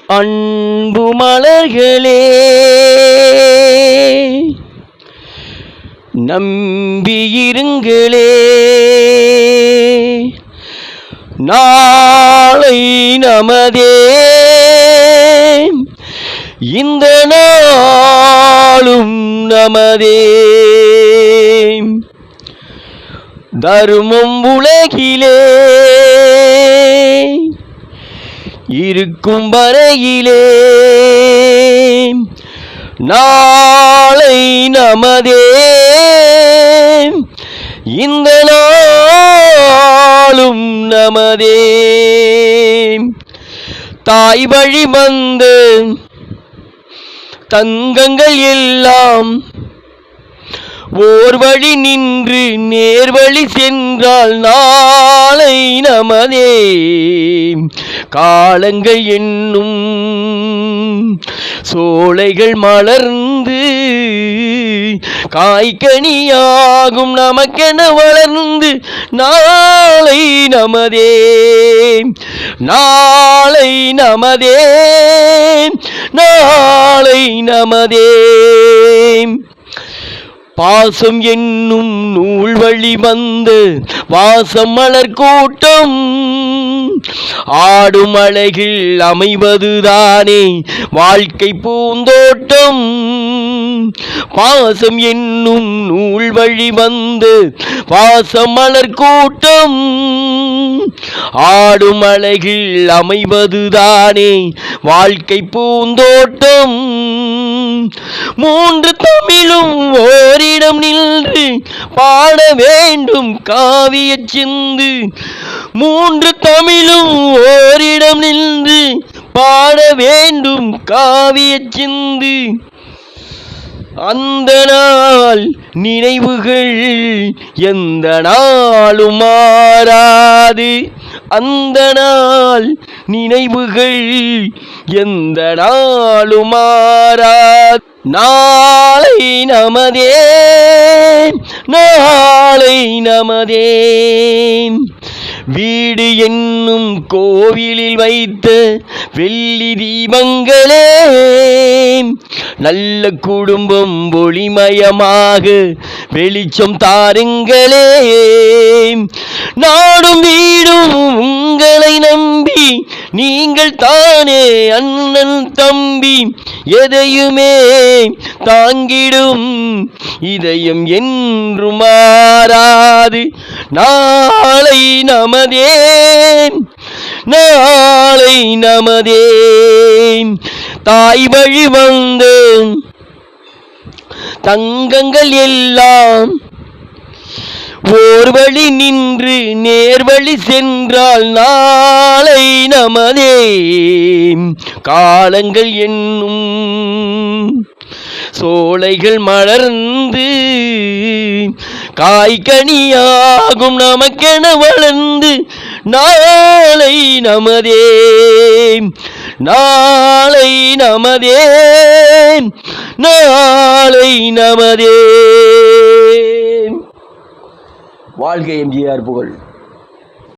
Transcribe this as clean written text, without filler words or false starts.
அன்பு மலர்களே, நம்பியிருங்களே, நாளை நமதே, இந்த நாளும் நமதே. தருமம் உலகிலே இருக்கும் வரையிலே நாளை நமதே, இந்த நாளும் நமதே. தாய் வழி வந்து தங்கங்கள் எல்லாம் ஓர் வழி நின்று நேர்வழி சென்றால் நாளை நமதே. காலங்கள் என்னும் சோலைகள் மலர்ந்து காய்கனியாகும் நமக்கென வளர்ந்து நாளை நமதே, நாளை நமதே, நாளை நமதே. பாசம் என்னும் நூல் வழி வந்து வாசம் மலர் கூட்டம் ஆடும் அழகில் அமைவதுதானே வாழ்க்கை பூந்தோட்டம். பாசம் என்னும் நூல் வழி வந்து வாசம் மலர் கூட்டம் ஆடும் அழகில் அமைவதுதானே வாழ்க்கை பூந்தோட்டம். மூன்று தமிழும் ஓரிடம் நின்று பாட வேண்டும் காவிய சிந்து. மூன்று தமிழும் ஓரிடம் நின்று பாட வேண்டும் காவிய சிந்து. அந்த நாள் நினைவுகள் எந்த நாளும் மாறாது. அந்த நாள் நினைவுகள் எந்த நாளும் மாறாது. நாளை நமதே, நாளை நமதே. வீடு என்னும் கோவிலில் வைத்த வெள்ளி தீபங்களே, நல்ல குடும்பம் ஒளிமயமாக வெளிச்சம் தாருங்களே. நாடும் வீடும் உங்களை நம்பி நீங்கள் தானே அண்ணன் தம்பி. எதையுமே தாங்கிடும் இதயம் என்று மாறாது. நாளை நமதே, நாளை நமதே. தாய் வழி வந்து தங்கங்கள் எல்லாம் ஓர் வழி நின்று நேர்வழி சென்றால் நாளை நமதே. காலங்கள் என்னும் சோலைகள் மலர்ந்து காய்கனியாகும் நமக்கென வளர்ந்து நாளை நமதே, நாளை நமதே, நாளை நமதே. வாழ்க எம்ஜிஆர் புகழ்.